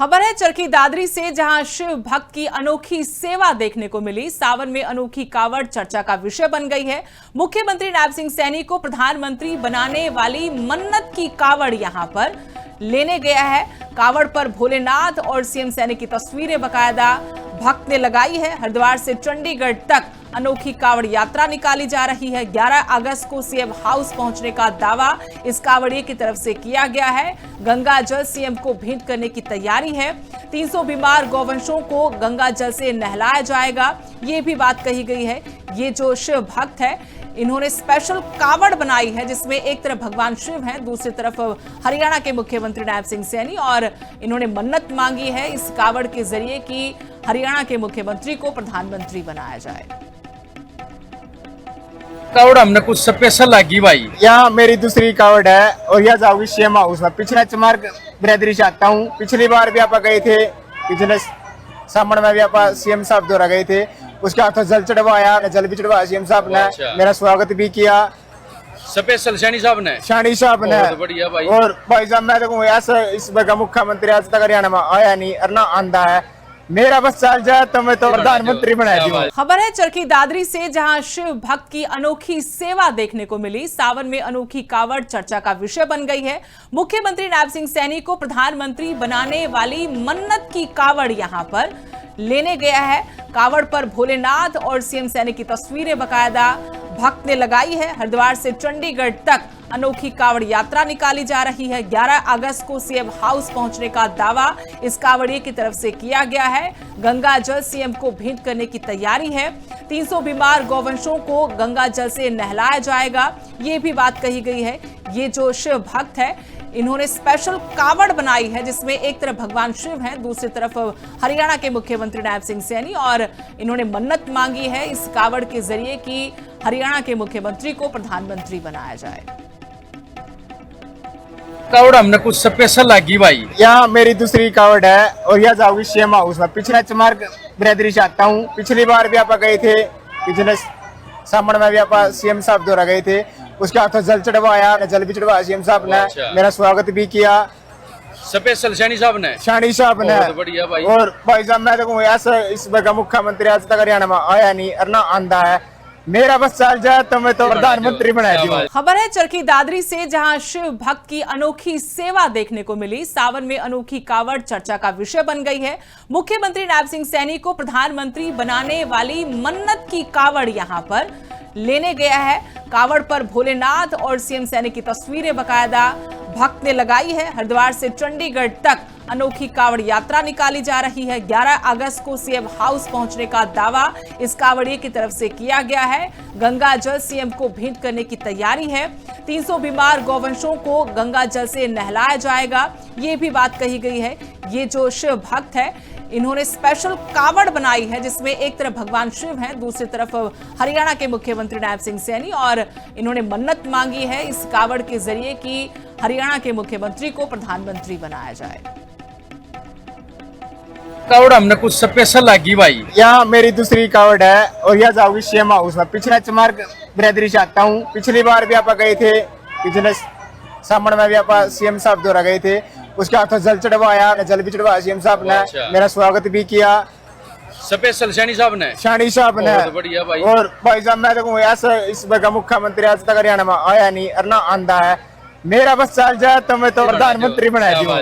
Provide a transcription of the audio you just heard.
खबर है चरखी दादरी से, जहां शिव भक्त की अनोखी सेवा देखने को मिली। सावन में अनोखी कावड़ चर्चा का विषय बन गई है। मुख्यमंत्री नायब सिंह सैनी को प्रधानमंत्री बनाने वाली मन्नत की कावड़ यहां पर लेने गया है। कावड़ पर भोलेनाथ और सीएम सैनी की तस्वीरें बाकायदा भक्त ने लगाई है। हरिद्वार से चंडीगढ़ तक अनोखी कावड़ यात्रा निकाली जा रही है। 11 अगस्त को सीएम हाउस पहुंचने का दावा इस कावड़िए की तरफ से किया गया है। गंगा जल सीएम को भेंट करने की तैयारी है। 300 बीमार गौवंशों को गंगा जल से नहलाया जाएगा, ये भी बात कही गई है। ये जो शिव भक्त है, इन्होंने स्पेशल कावड़ बनाई है, जिसमें एक तरफ भगवान शिव हैं, दूसरी तरफ हरियाणा के मुख्यमंत्री नायब सिंह सैनी, और इन्होंने मन्नत मांगी है इस कावड़ के जरिए कि हरियाणा के मुख्यमंत्री को प्रधानमंत्री बनाया जाए। कावड़ हमने कुछ स्पेशल लगी भाई। यहाँ मेरी दूसरी कावड़ है और यह जाओगी सीएम हाउस में। पिछले चमार बिरादरी से आता हूँ। पिछली बार भी आप गए थे, पिछले सामने में भी आप सीएम साहब द्वारा गए थे। उसके हाथों जल चढ़वाया, जल भी चढ़वाया सीएम साहब ने। अच्छा। मेरा स्वागत भी किया स्पेशल सैनी साहब ने। बहुत बढ़िया भाई। और भाई साहब मैं देखूँ ऐसा इस बार का मुख्यमंत्री आज तक हरियाणा में आया नहीं और ना आंदा है। मेरा बस चल जाए तो मैं तो प्रधानमंत्री बनाया दूंगा। खबर है चरखी दादरी से, जहां शिव भक्त की अनोखी सेवा देखने को मिली। सावन में अनोखी कावड़ चर्चा का विषय बन गई है। मुख्यमंत्री नायब सिंह सैनी को प्रधानमंत्री बनाने वाली मन्नत की कावड़ यहां पर लेने गया है। कावड़ पर भोलेनाथ और सीएम सैनी की तस्वीरें बाकायदा भक्त ने लगाई है। हरिद्वार से चंडीगढ़ तक अनोखी कावड़ यात्रा निकाली जा रही है। 11 अगस्त को सीएम हाउस पहुंचने का दावा इस कावड़िए की तरफ से किया गया है। गंगा जल सीएम को भेंट करने की तैयारी है। 300 बीमार गौवंशों को गंगा जल से नहलाया जाएगा, ये भी बात कही गई है। ये जो शिव भक्त है, इन्होंने स्पेशल कावड़ बनाई है, जिसमें एक तरफ भगवान शिव हैं, दूसरी तरफ हरियाणा के मुख्यमंत्री नायब सिंह सैनी, और इन्होंने मन्नत मांगी है इस कावड़ के जरिए कि हरियाणा के मुख्यमंत्री को प्रधानमंत्री बनाया जाए। कावड़ हमने कुछ स्पेशल लगी भाई। यहाँ मेरी दूसरी कावड़ है और यह जाओगी सीएम हाउस में। पिछले चमार बिरादरी से आता हूँ। पिछली बार भी आप गए थे, पिछले सामने में भी आप सीएम साहब द्वारा गए थे। उसके हाथों जल चढ़वाया, जल भी चढ़वाया सीएम साहब ने। अच्छा। मेरा स्वागत भी किया स्पेशल सैनी साहब ने। बहुत बढ़िया भाई। और भाई साहब मैं देखूँ ऐसा इस बार का मुख्यमंत्री आज तक हरियाणा में आया नहीं और ना आंदा है। मेरा बस चल जाए तो मैं तो प्रधानमंत्री बनाया दूंगा। खबर है चरखी दादरी से, जहां शिव भक्त की अनोखी सेवा देखने को मिली। सावन में अनोखी कावड़ चर्चा का विषय बन गई है। मुख्यमंत्री नायब सिंह सैनी को प्रधानमंत्री बनाने वाली मन्नत की कावड़ यहां पर लेने गया है। कावड़ पर भोलेनाथ और सीएम सैनी की तस्वीरें बाकायदा भक्त ने लगाई है। हरिद्वार से चंडीगढ़ तक अनोखी कावड़ यात्रा निकाली जा रही है। 11 अगस्त को सीएम हाउस पहुंचने का दावा इस कावड़िए की तरफ से किया गया है। गंगा जल सीएम को भेंट करने की तैयारी है। 300 बीमार गौवंशों को गंगा जल से नहलाया जाएगा, ये भी बात कही गई है। ये जो शिव भक्त है, इन्होंने स्पेशल कावड़ बनाई है, जिसमें एक तरफ भगवान शिव हैं, दूसरी तरफ हरियाणा के मुख्यमंत्री नायब सिंह सैनी, और इन्होंने मन्नत मांगी है इस कावड़ के जरिए कि हरियाणा के मुख्यमंत्री को प्रधानमंत्री बनाया जाए। कावड़ हमने कुछ स्पेशल लगी भाई। यहाँ मेरी दूसरी कावड़ है और यह जाओगी सीएम हाउस में। पिछले चमार बिरादरी से आता हूँ। पिछली बार भी आप गए थे, पिछले सामने में भी आप सीएम साहब द्वारा गए थे। उसके हाथों जल चढ़वाया, जल भी चढ़वाया सीएम साहब ने। अच्छा। मेरा स्वागत भी किया स्पेशल सैनी साहब ने। बहुत बढ़िया भाई। और भाई साहब मैं देखूँ ऐसा इस बार का मुख्यमंत्री आज तक हरियाणा में आया नहीं और ना आंदा है। मेरा बस चल जाए तो मैं तो प्रधानमंत्री बनाया दूंगा।